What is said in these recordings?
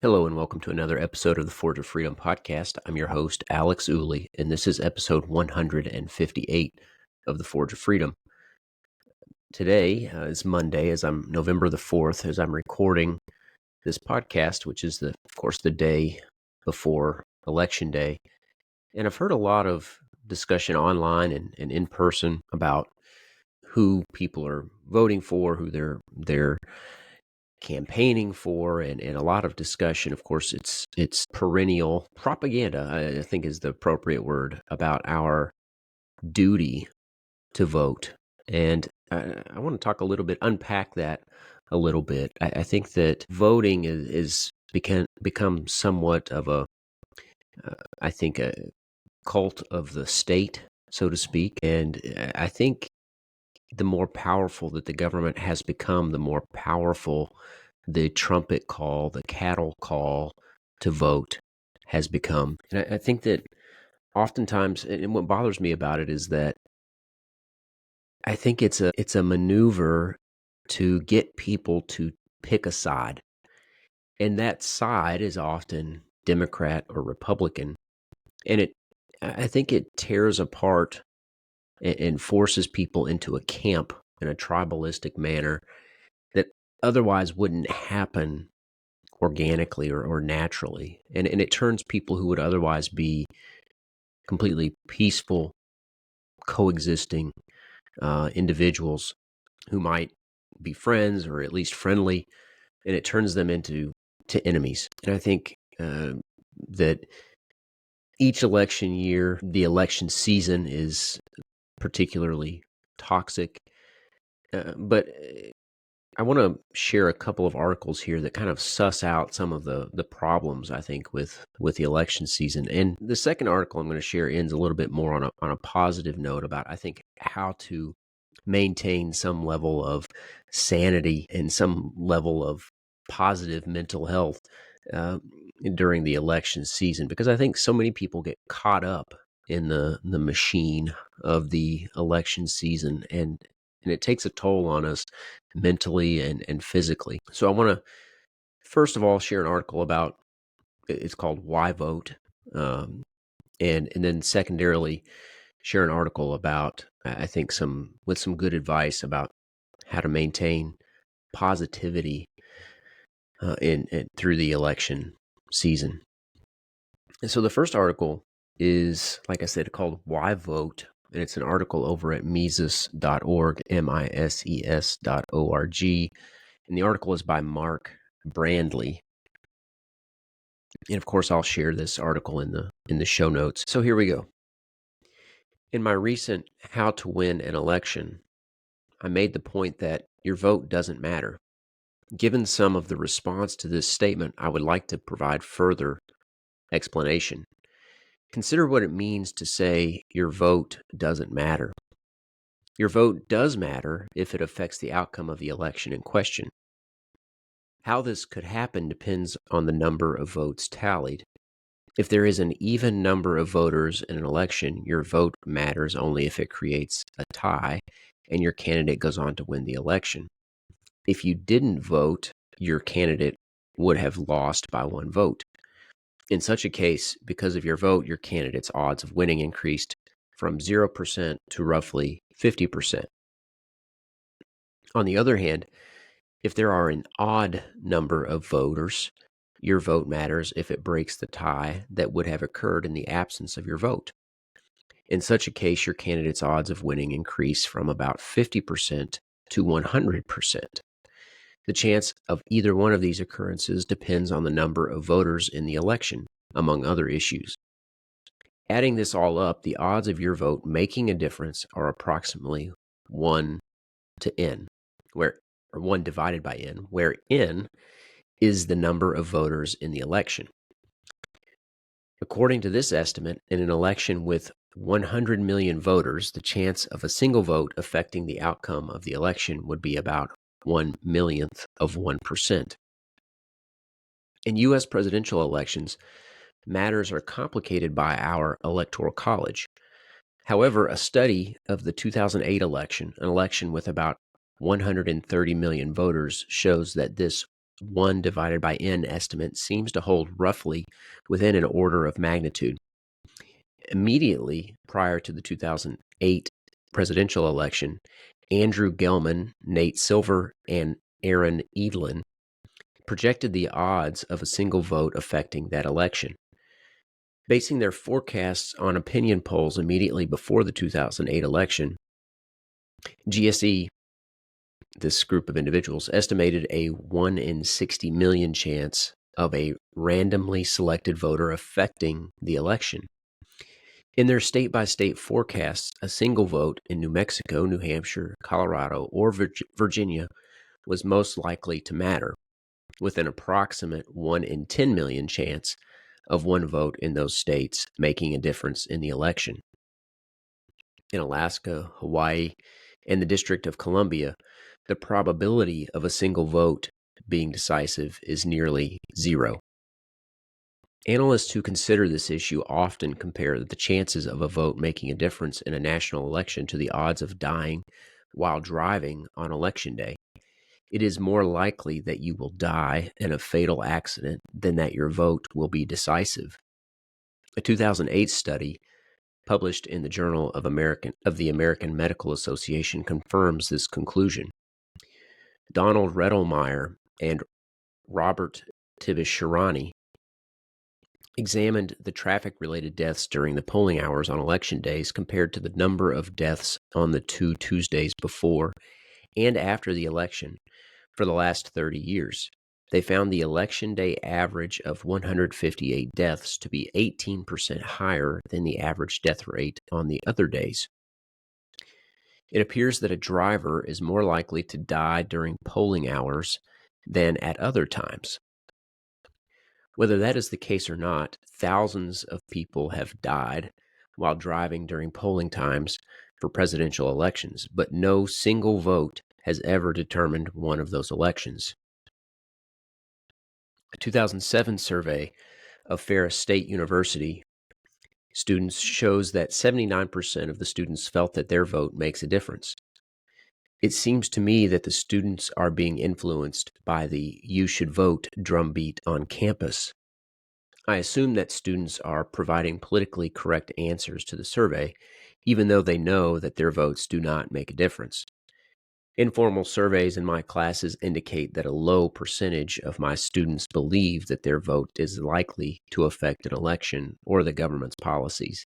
Hello and welcome to another episode of the Forge of Freedom podcast. I'm your host, Alex Ooley, and this is episode 158 of the Forge of Freedom. Today is Monday, as I'm November the 4th, as I'm recording this podcast, which is, of course, the day before Election Day. And I've heard a lot of discussion online and in person about who people are voting for, who they're campaigning for, and a lot of discussion. Of course, it's perennial propaganda, I think is the appropriate word, about our duty to vote. And I want to talk a little bit, unpack that a little bit. I think that voting is become somewhat of a cult of the state, so to speak. And I think the more powerful that the government has become, the more powerful the trumpet call, the cattle call to vote has become. And I think that oftentimes, and what bothers me about it is that I think it's a maneuver to get people to pick a side. And that side is often Democrat or Republican. And I think it tears apart and forces people into a camp in a tribalistic manner that otherwise wouldn't happen organically or naturally. And it turns people who would otherwise be completely peaceful, coexisting individuals who might be friends or at least friendly, and it turns them into enemies. And I think that each election year, the election season is particularly toxic. But I want to share a couple of articles here that kind of suss out some of the problems, I think, with the election season. And the second article I'm going to share ends a little bit more on a positive note about, I think, how to maintain some level of sanity and some level of positive mental health during the election season, because I think so many people get caught up in the machine of the election season, and it takes a toll on us mentally and physically. So I want to first of all share an article about, it's called Why Vote, and then secondarily share an article about, I think, some good advice about how to maintain positivity in through the election season. And so the first article is, like I said, called Why Vote, and it's an article over at Mises.org, Mises.org, and the article is by Mark Brandley. And of course, I'll share this article in the show notes. So here we go. In my recent How to Win an Election, I made the point that your vote doesn't matter. Given some of the response to this statement, I would like to provide further explanation. Consider what it means to say your vote doesn't matter. Your vote does matter if it affects the outcome of the election in question. How this could happen depends on the number of votes tallied. If there is an even number of voters in an election, your vote matters only if it creates a tie and your candidate goes on to win the election. If you didn't vote, your candidate would have lost by one vote. In such a case, because of your vote, your candidate's odds of winning increased from 0% to roughly 50%. On the other hand, if there are an odd number of voters, your vote matters if it breaks the tie that would have occurred in the absence of your vote. In such a case, your candidate's odds of winning increase from about 50% to 100%. The chance of either one of these occurrences depends on the number of voters in the election, among other issues. Adding this all up, the odds of your vote making a difference are approximately 1 to n, or 1 divided by n, where n is the number of voters in the election. According to this estimate, in an election with 100 million voters, the chance of a single vote affecting the outcome of the election would be about 1/1,000,000th of 1%. In U.S. presidential elections, matters are complicated by our electoral college. However, a study of the 2008 election, an election with about 130 million voters, shows that this 1 divided by n estimate seems to hold roughly within an order of magnitude. Immediately prior to the 2008 presidential election, Andrew Gelman, Nate Silver, and Aaron Evelyn projected the odds of a single vote affecting that election. Basing their forecasts on opinion polls immediately before the 2008 election, GSE, this group of individuals, estimated a 1 in 60 million chance of a randomly selected voter affecting the election. In their state-by-state forecasts, a single vote in New Mexico, New Hampshire, Colorado, or Virginia was most likely to matter, with an approximate 1 in 10 million chance of one vote in those states making a difference in the election. In Alaska, Hawaii, and the District of Columbia, the probability of a single vote being decisive is nearly zero. Analysts who consider this issue often compare the chances of a vote making a difference in a national election to the odds of dying while driving on Election Day. It is more likely that you will die in a fatal accident than that your vote will be decisive. A 2008 study published in the Journal of the American Medical Association confirms this conclusion. Donald Redelmeyer and Robert Tibishirani examined the traffic-related deaths during the polling hours on election days compared to the number of deaths on the 2 Tuesdays before and after the election for the last 30 years. They found the election day average of 158 deaths to be 18% higher than the average death rate on the other days. It appears that a driver is more likely to die during polling hours than at other times. Whether that is the case or not, thousands of people have died while driving during polling times for presidential elections, but no single vote has ever determined one of those elections. A 2007 survey of Ferris State University students shows that 79% of the students felt that their vote makes a difference. It seems to me that the students are being influenced by the "you should vote" drumbeat on campus. I assume that students are providing politically correct answers to the survey, even though they know that their votes do not make a difference. Informal surveys in my classes indicate that a low percentage of my students believe that their vote is likely to affect an election or the government's policies.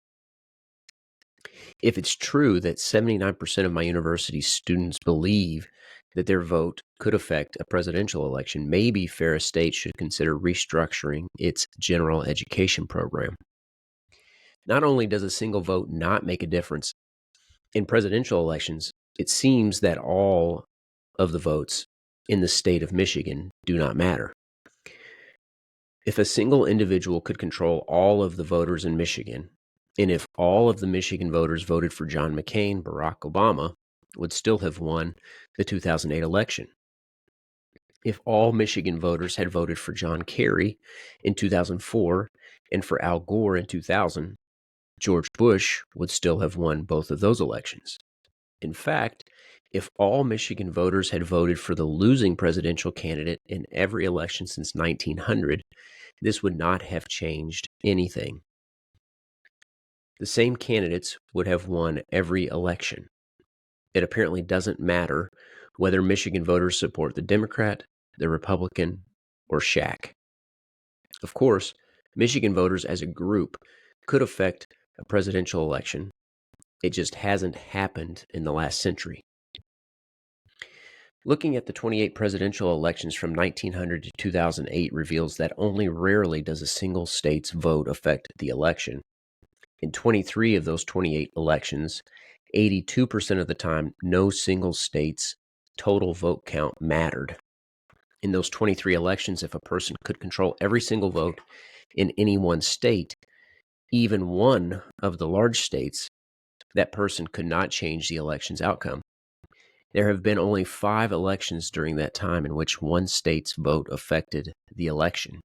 If it's true that 79% of my university's students believe that their vote could affect a presidential election, maybe Ferris State should consider restructuring its general education program. Not only does a single vote not make a difference in presidential elections, it seems that all of the votes in the state of Michigan do not matter. If a single individual could control all of the voters in Michigan, and if all of the Michigan voters voted for John McCain, Barack Obama would still have won the 2008 election. If all Michigan voters had voted for John Kerry in 2004 and for Al Gore in 2000, George Bush would still have won both of those elections. In fact, if all Michigan voters had voted for the losing presidential candidate in every election since 1900, this would not have changed anything. The same candidates would have won every election. It apparently doesn't matter whether Michigan voters support the Democrat, the Republican, or Shaq. Of course, Michigan voters as a group could affect a presidential election. It just hasn't happened in the last century. Looking at the 28 presidential elections from 1900 to 2008 reveals that only rarely does a single state's vote affect the election. In 23 of those 28 elections, 82% of the time, no single state's total vote count mattered. In those 23 elections, if a person could control every single vote in any one state, even one of the large states, that person could not change the election's outcome. There have been only 5 elections during that time in which one state's vote affected the election.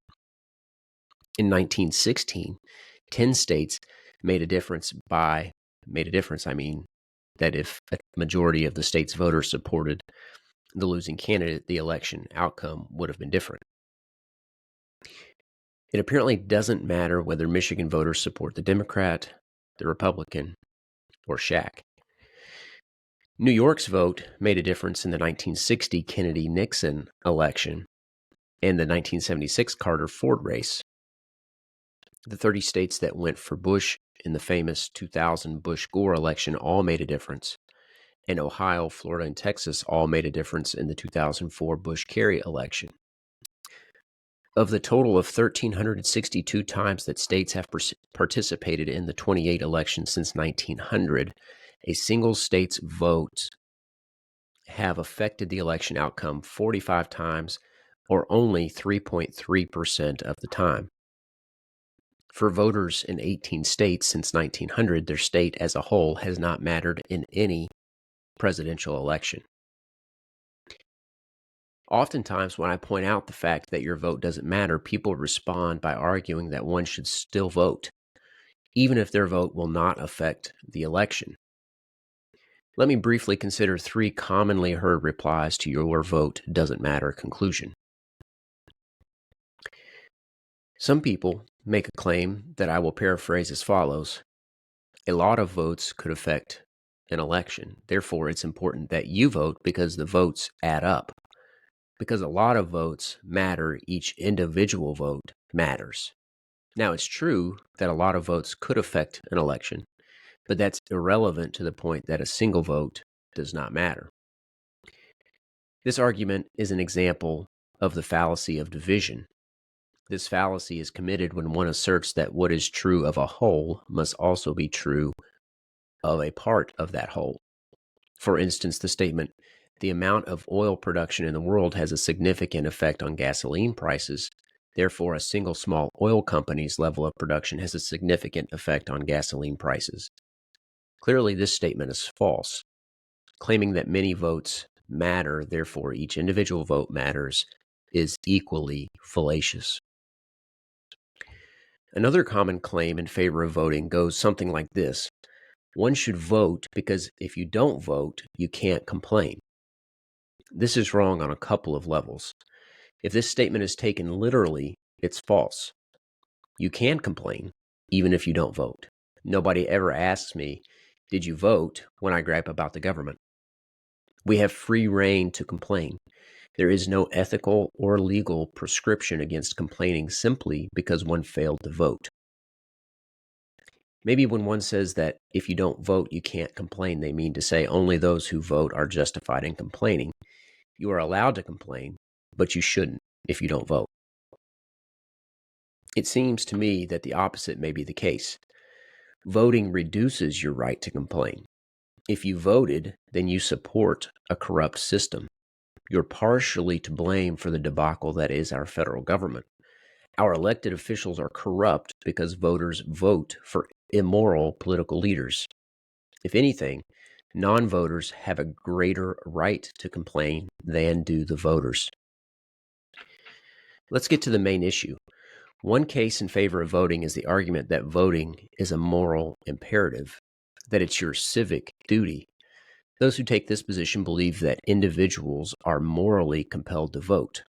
In 1916, 10 states made a difference, I mean that if a majority of the state's voters supported the losing candidate, the election outcome would have been different. It apparently doesn't matter whether Michigan voters support the Democrat, the Republican, or Shaq. New York's vote made a difference in the 1960 Kennedy-Nixon election and the 1976 Carter-Ford race. The 30 states that went for Bush in the famous 2000 Bush-Gore election all made a difference, and Ohio, Florida, and Texas all made a difference in the 2004 Bush-Kerry election. Of the total of 1,362 times that states have participated in the 28 elections since 1900, a single state's votes have affected the election outcome 45 times, or only 3.3% of the time. For voters in 18 states since 1900, their state as a whole has not mattered in any presidential election. Oftentimes, when I point out the fact that your vote doesn't matter, people respond by arguing that one should still vote, even if their vote will not affect the election. Let me briefly consider 3 commonly heard replies to your vote doesn't matter conclusion. Some people make a claim that I will paraphrase as follows: a lot of votes could affect an election. Therefore, it's important that you vote because the votes add up. Because a lot of votes matter, each individual vote matters. Now, it's true that a lot of votes could affect an election, but that's irrelevant to the point that a single vote does not matter. This argument is an example of the fallacy of division. This fallacy is committed when one asserts that what is true of a whole must also be true of a part of that whole. For instance, the statement, "The amount of oil production in the world has a significant effect on gasoline prices. Therefore, a single small oil company's level of production has a significant effect on gasoline prices." Clearly, this statement is false. Claiming that many votes matter, therefore each individual vote matters, is equally fallacious. Another common claim in favor of voting goes something like this: one should vote because if you don't vote, you can't complain. This is wrong on a couple of levels. If this statement is taken literally, it's false. You can complain, even if you don't vote. Nobody ever asks me, "Did you vote?" when I gripe about the government. We have free rein to complain. There is no ethical or legal prescription against complaining simply because one failed to vote. Maybe when one says that if you don't vote, you can't complain, they mean to say only those who vote are justified in complaining. You are allowed to complain, but you shouldn't if you don't vote. It seems to me that the opposite may be the case. Voting reduces your right to complain. If you voted, then you support a corrupt system. You're partially to blame for the debacle that is our federal government. Our elected officials are corrupt because voters vote for immoral political leaders. If anything, non-voters have a greater right to complain than do the voters. Let's get to the main issue. One case in favor of voting is the argument that voting is a moral imperative, that it's your civic duty. Those who take this position believe that individuals are morally compelled to vote.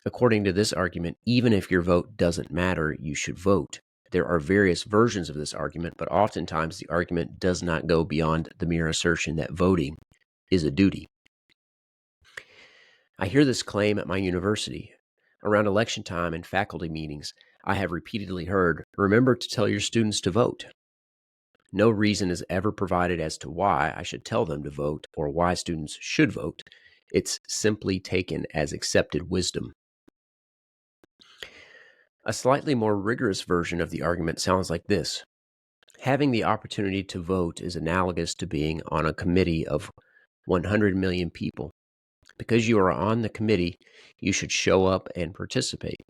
According to this argument, even if your vote doesn't matter, you should vote. There are various versions of this argument, but oftentimes the argument does not go beyond the mere assertion that voting is a duty. I hear this claim at my university. Around election time and faculty meetings, I have repeatedly heard, "Remember to tell your students to vote." No reason is ever provided as to why I should tell them to vote or why students should vote. It's simply taken as accepted wisdom. A slightly more rigorous version of the argument sounds like this: having the opportunity to vote is analogous to being on a committee of 100 million people. Because you are on the committee, you should show up and participate.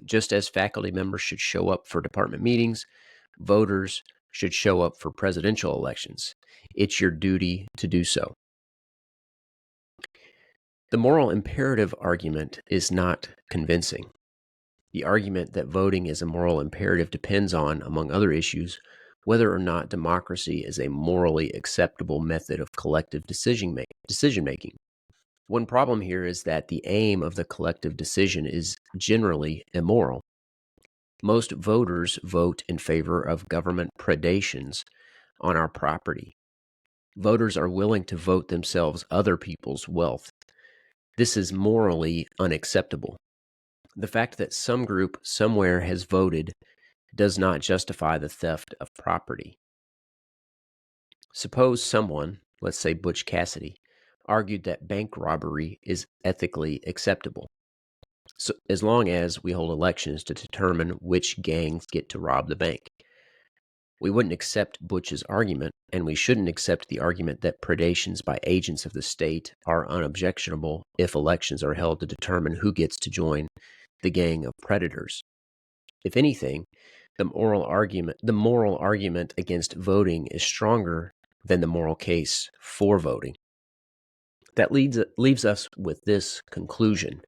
Just as faculty members should show up for department meetings, voters should show up for presidential elections. It's your duty to do so. The moral imperative argument is not convincing. The argument that voting is a moral imperative depends on, among other issues, whether or not democracy is a morally acceptable method of collective decision making. One problem here is that the aim of the collective decision is generally immoral. Most voters vote in favor of government predations on our property. Voters are willing to vote themselves other people's wealth. This is morally unacceptable. The fact that some group somewhere has voted does not justify the theft of property. Suppose someone, let's say Butch Cassidy, argued that bank robbery is ethically acceptable. So as long as we hold elections to determine which gangs get to rob the bank. We wouldn't accept Butch's argument, and we shouldn't accept the argument that predations by agents of the state are unobjectionable if elections are held to determine who gets to join the gang of predators. If anything, the moral argument against voting is stronger than the moral case for voting. That leaves us with this conclusion.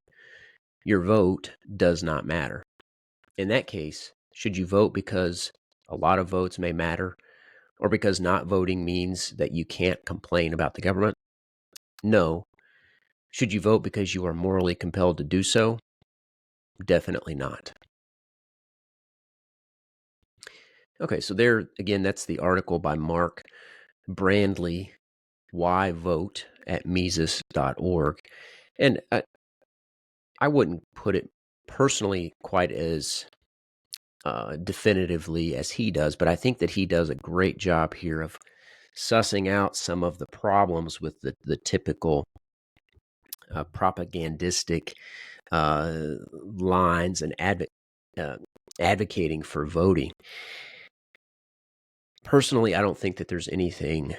Your vote does not matter. In that case, should you vote because a lot of votes may matter, or because not voting means that you can't complain about the government? No. Should you vote because you are morally compelled to do so? Definitely not. Okay, so there again, that's the article by Mark Brandley, Why Vote, at Mises.org. And I wouldn't put it personally quite as definitively as he does, but I think that he does a great job here of sussing out some of the problems with the typical propagandistic lines and advocating for voting. Personally, I don't think that there's anything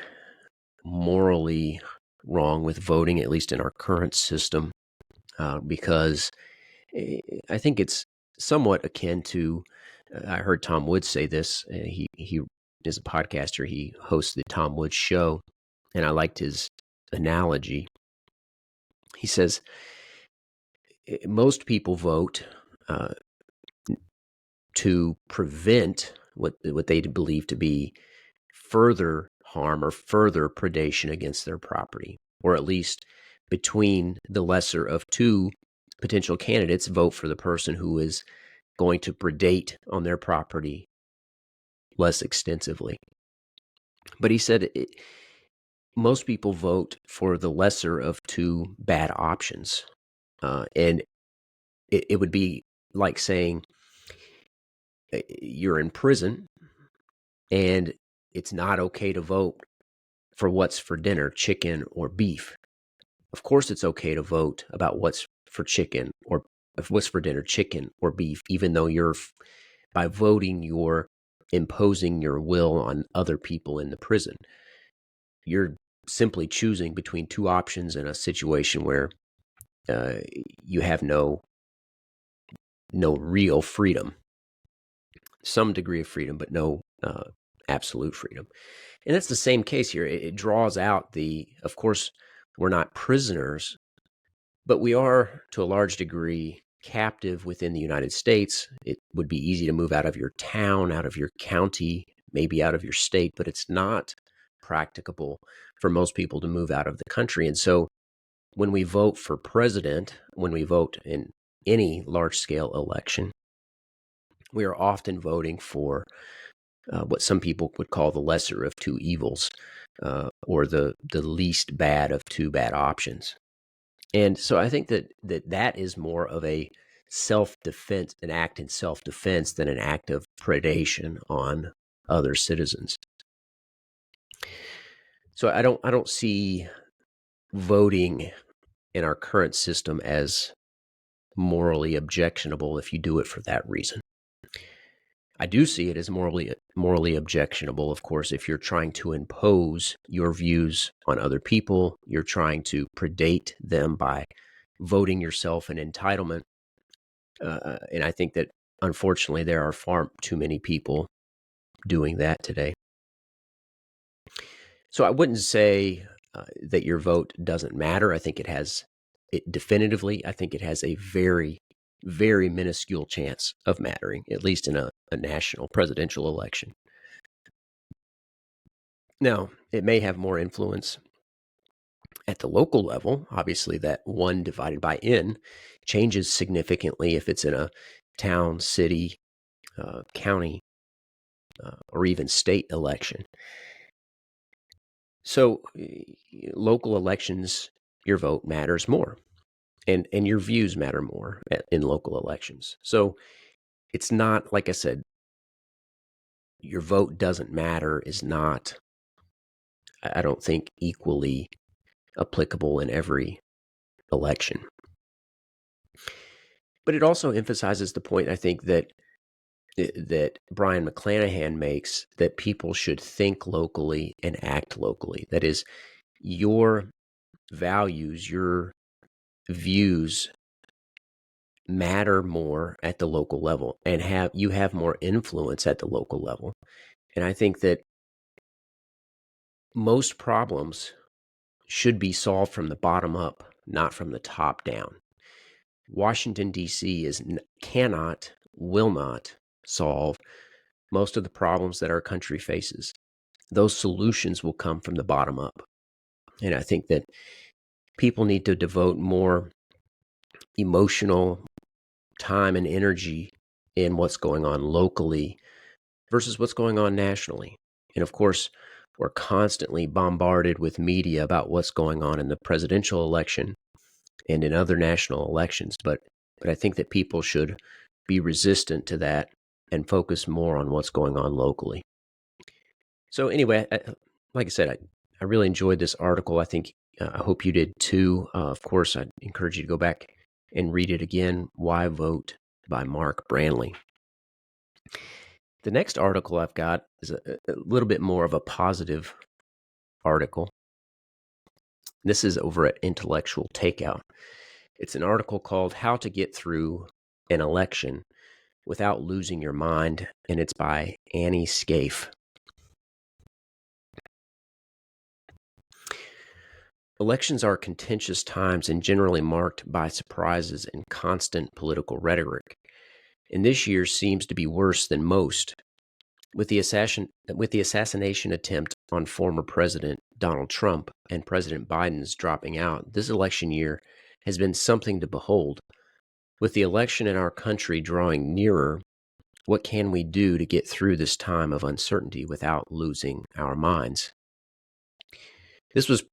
morally wrong with voting, at least in our current system, because I think it's somewhat akin to, I heard Tom Woods say this. He is a podcaster. He hosts the Tom Woods Show, and I liked his analogy. He says, most people vote to prevent what they believe to be further harm or further predation against their property, or at least between the lesser of two potential candidates, vote for the person who is going to predate on their property less extensively. But he said most people vote for the lesser of two bad options. And it would be like saying you're in prison and it's not okay to vote for what's for dinner, chicken or beef. Of course, it's okay to vote about what's for chicken or what's for dinner, chicken or beef, even though by voting, you're imposing your will on other people in the prison. You're simply choosing between two options in a situation where you have no real freedom, some degree of freedom, but no absolute freedom. And that's the same case here. It draws out of course, we're not prisoners, but we are, to a large degree, captive within the United States. It would be easy to move out of your town, out of your county, maybe out of your state, but it's not practicable for most people to move out of the country. And so when we vote for president, when we vote in any large-scale election, we are often voting for what some people would call the lesser of two evils, or the least bad of two bad options. And so I think that is more of a self-defense, an act in self-defense than an act of predation on other citizens. So I don't see voting in our current system as morally objectionable if you do it for that reason. I do see it as morally objectionable, of course, if you're trying to impose your views on other people, you're trying to predate them by voting yourself an entitlement. And I think that, unfortunately, there are far too many people doing that today. So I wouldn't say that your vote doesn't matter. I think it has a very, very minuscule chance of mattering, at least in a national presidential election. Now, it may have more influence At the local level, obviously that 1 divided by n changes significantly if it's in a town, city, county, or even state election. So local elections, your vote matters more, and your views matter more in local elections. So it's not, like I said, your vote doesn't matter is not, I don't think, equally applicable in every election. But it also emphasizes the point, I think, that Brian McClanahan makes, that people should think locally and act locally. That is, your values, your views matter more at the local level, and you have more influence at the local level. And I think that most problems should be solved from the bottom up, not from the top down. Washington, D.C. cannot, will not solve most of the problems that our country faces. Those solutions will come from the bottom up. And I think that people need to devote more emotional time and energy in what's going on locally versus what's going on nationally. And of course, we're constantly bombarded with media about what's going on in the presidential election and in other national elections. But I think that people should be resistant to that and focus more on what's going on locally. So anyway, like I said, I really enjoyed this article. I think I hope you did too. Of course, I'd encourage you to go back and read it again. Why Vote by Mark Branley. The next article I've got is a little bit more of a positive article. This is over at Intellectual Takeout. It's an article called How to Get Through an Election Without Losing Your Mind, and it's by Annie Scaife. Elections are contentious times and generally marked by surprises and constant political rhetoric. And this year seems to be worse than most. With the assassination attempt on former President Donald Trump and President Biden's dropping out, this election year has been something to behold. With the election in our country drawing nearer, what can we do to get through this time of uncertainty without losing our minds? This was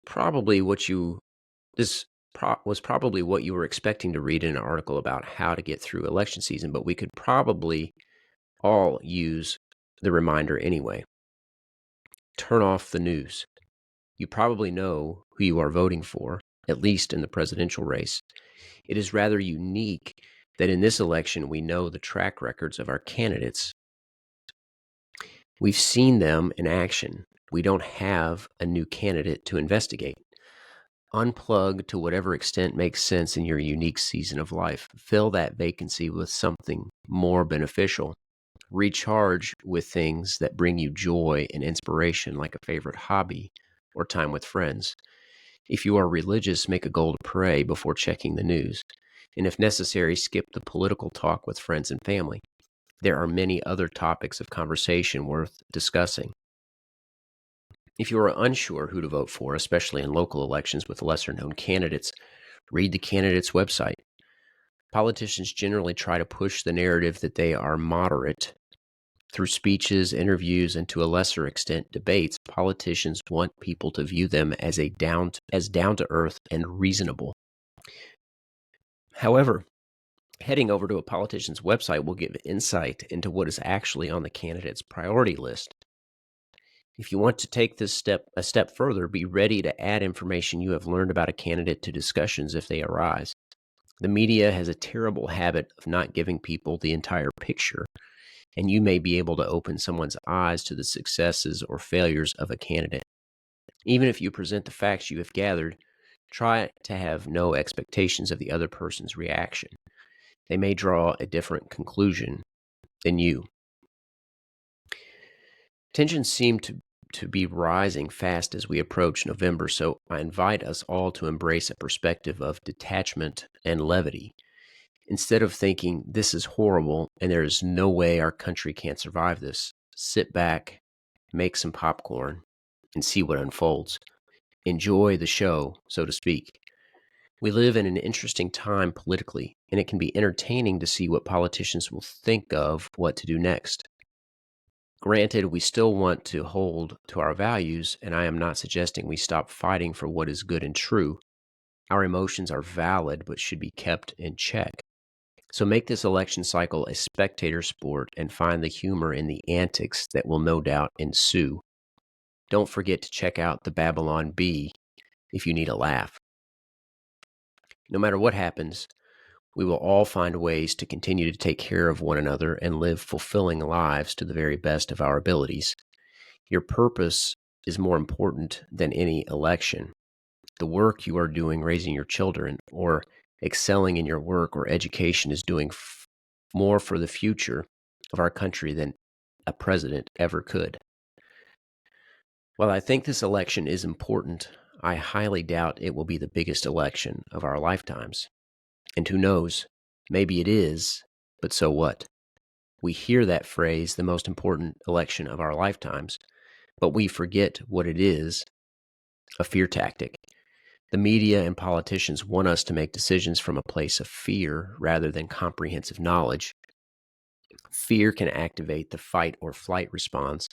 probably what you were expecting to read in an article about how to get through election season, but we could probably all use the reminder anyway. Turn off the news. You probably know who you are voting for, at least in the presidential race. It is rather unique that in this election we know the track records of our candidates. We've seen them in action. We don't have a new candidate to investigate. Unplug to whatever extent makes sense in your unique season of life. Fill that vacancy with something more beneficial. Recharge with things that bring you joy and inspiration, like a favorite hobby or time with friends. If you are religious, make a goal to pray before checking the news. And if necessary, skip the political talk with friends and family. There are many other topics of conversation worth discussing. If you are unsure who to vote for, especially in local elections with lesser-known candidates, read the candidate's website. Politicians generally try to push the narrative that they are moderate. Through speeches, interviews, and to a lesser extent debates, politicians want people to view them as down-to-earth and reasonable. However, heading over to a politician's website will give insight into what is actually on the candidate's priority list. If you want to take this a step further, be ready to add information you have learned about a candidate to discussions if they arise. The media has a terrible habit of not giving people the entire picture, and you may be able to open someone's eyes to the successes or failures of a candidate. Even if you present the facts you have gathered, try to have no expectations of the other person's reaction. They may draw a different conclusion than you. Tensions seem to be rising fast as we approach November, so I invite us all to embrace a perspective of detachment and levity. Instead of thinking, this is horrible and there is no way our country can't survive this, sit back, make some popcorn, and see what unfolds. enjoy the show, so to speak. We live in an interesting time politically, and it can be entertaining to see what politicians will think of what to do next. Granted, we still want to hold to our values, and I am not suggesting we stop fighting for what is good and true. Our emotions are valid but should be kept in check. So make this election cycle a spectator sport and find the humor in the antics that will no doubt ensue. Don't forget to check out the Babylon Bee if you need a laugh. No matter what happens, we will all find ways to continue to take care of one another and live fulfilling lives to the very best of our abilities. Your purpose is more important than any election. The work you are doing raising your children or excelling in your work or education is doing more for the future of our country than a president ever could. While I think this election is important, I highly doubt it will be the biggest election of our lifetimes. And who knows, maybe it is, but so what? We hear that phrase, the most important election of our lifetimes, but we forget what it is, a fear tactic. The media and politicians want us to make decisions from a place of fear rather than comprehensive knowledge. Fear can activate the fight or flight response,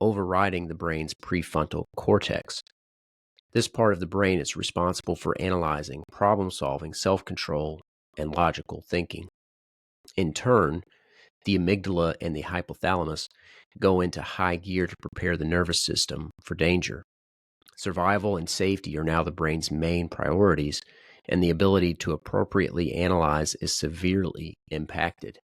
overriding the brain's prefrontal cortex. This part of the brain is responsible for analyzing, problem solving, self control, and logical thinking. In turn, the amygdala and the hypothalamus go into high gear to prepare the nervous system for danger. Survival and safety are now the brain's main priorities, and the ability to appropriately analyze is severely impacted.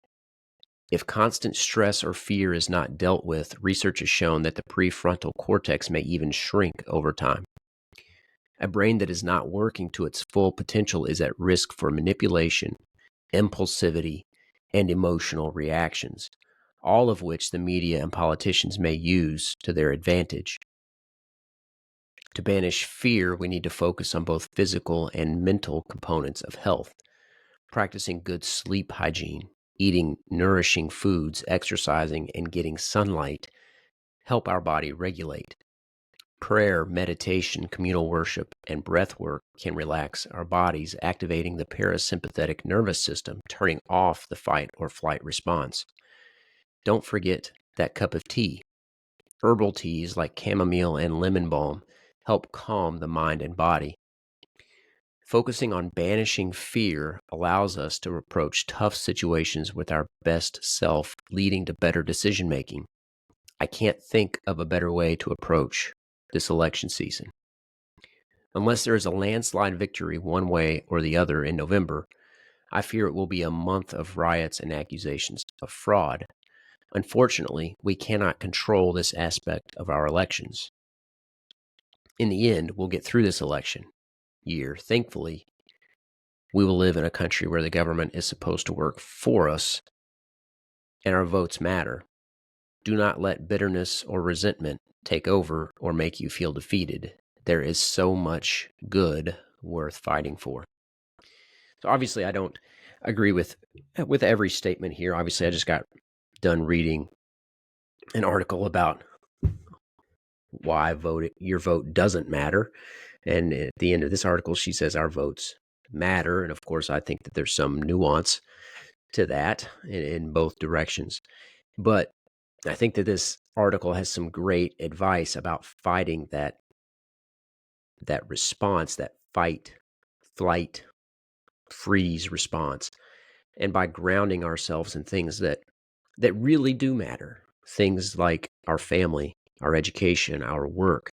If constant stress or fear is not dealt with, research has shown that the prefrontal cortex may even shrink over time. A brain that is not working to its full potential is at risk for manipulation, impulsivity, and emotional reactions, all of which the media and politicians may use to their advantage. To banish fear, we need to focus on both physical and mental components of health, practicing good sleep hygiene, eating nourishing foods, exercising, and getting sunlight help our body regulate. Prayer, meditation, communal worship, and breath work can relax our bodies, activating the parasympathetic nervous system, turning off the fight or flight response. Don't forget that cup of tea. Herbal teas like chamomile and lemon balm help calm the mind and body. Focusing on banishing fear allows us to approach tough situations with our best self, leading to better decision making. I can't think of a better way to approach this election season. Unless there is a landslide victory one way or the other in November, I fear it will be a month of riots and accusations of fraud. Unfortunately, we cannot control this aspect of our elections. In the end, we'll get through this election year. Thankfully, we will live in a country where the government is supposed to work for us and our votes matter. Do not let bitterness or resentment take over or make you feel defeated. There is so much good worth fighting for. So obviously, I don't agree with every statement here. Obviously, I just got done reading an article about why your vote doesn't matter. And at the end of this article, she says our votes matter. And of course, I think that there's some nuance to that in both directions. But I think that this article has some great advice about fighting that response, that fight, flight, freeze response. And by grounding ourselves in things that really do matter, things like our family, our education, our work,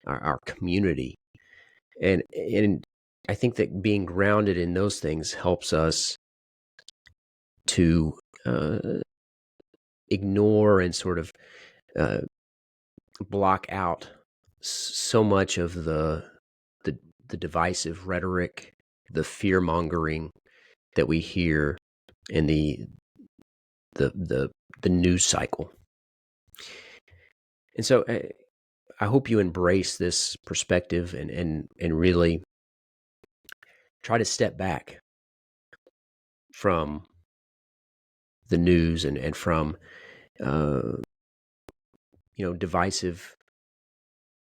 our community. And I think that being grounded in those things helps us to ignore and sort of block out so much of the divisive rhetoric, the fear mongering that we hear in the news cycle. And so I hope you embrace this perspective and really try to step back from the news and from divisive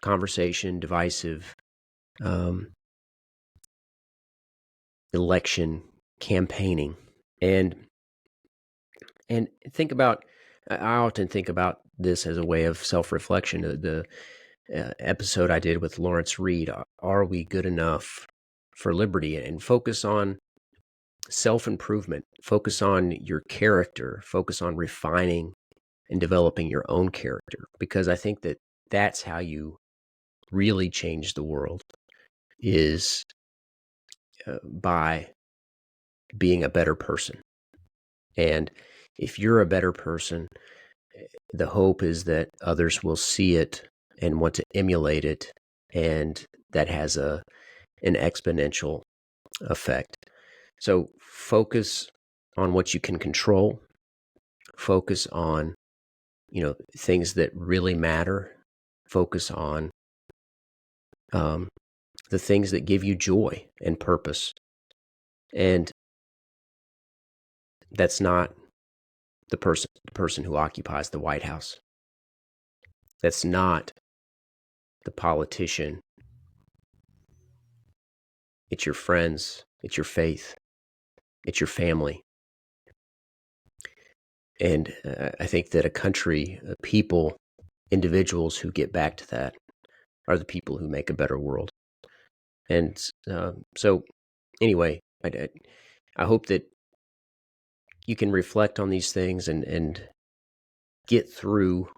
conversation, divisive election campaigning. And think about, I often think about this as a way of self-reflection. The episode I did with Lawrence Reed, Are We Good Enough for Liberty? And focus on self-improvement, focus on your character, focus on refining and developing your own character, because I think that that's how you really change the world, is by being a better person. And if you're a better person, the hope is that others will see it and want to emulate it, and that has an exponential effect. So focus on what you can control. Focus on, things that really matter. Focus on the things that give you joy and purpose. And that's not the person who occupies the White House. That's not the politician. It's your friends. It's your faith. It's your family. And I think that a country, people, individuals who get back to that are the people who make a better world. And so anyway, I hope that you can reflect on these things and get through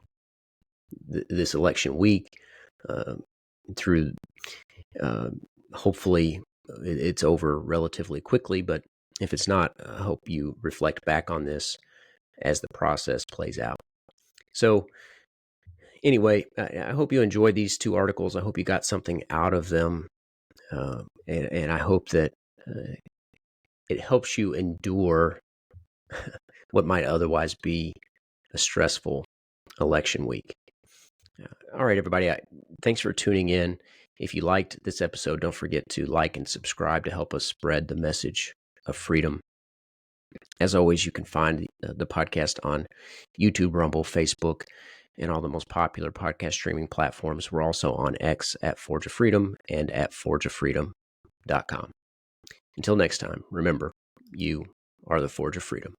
this election week, through hopefully it's over relatively quickly, but if it's not, I hope you reflect back on this as the process plays out. So anyway, I hope you enjoyed these two articles. I hope you got something out of them, and I hope that it helps you endure what might otherwise be a stressful election week. All right, everybody, thanks for tuning in. If you liked this episode, don't forget to like and subscribe to help us spread the message of freedom. As always, you can find the podcast on YouTube, Rumble, Facebook, and all the most popular podcast streaming platforms. We're also on X at Forge of Freedom and at forgeoffreedom.com. Until next time, remember, you are the Forge of Freedom.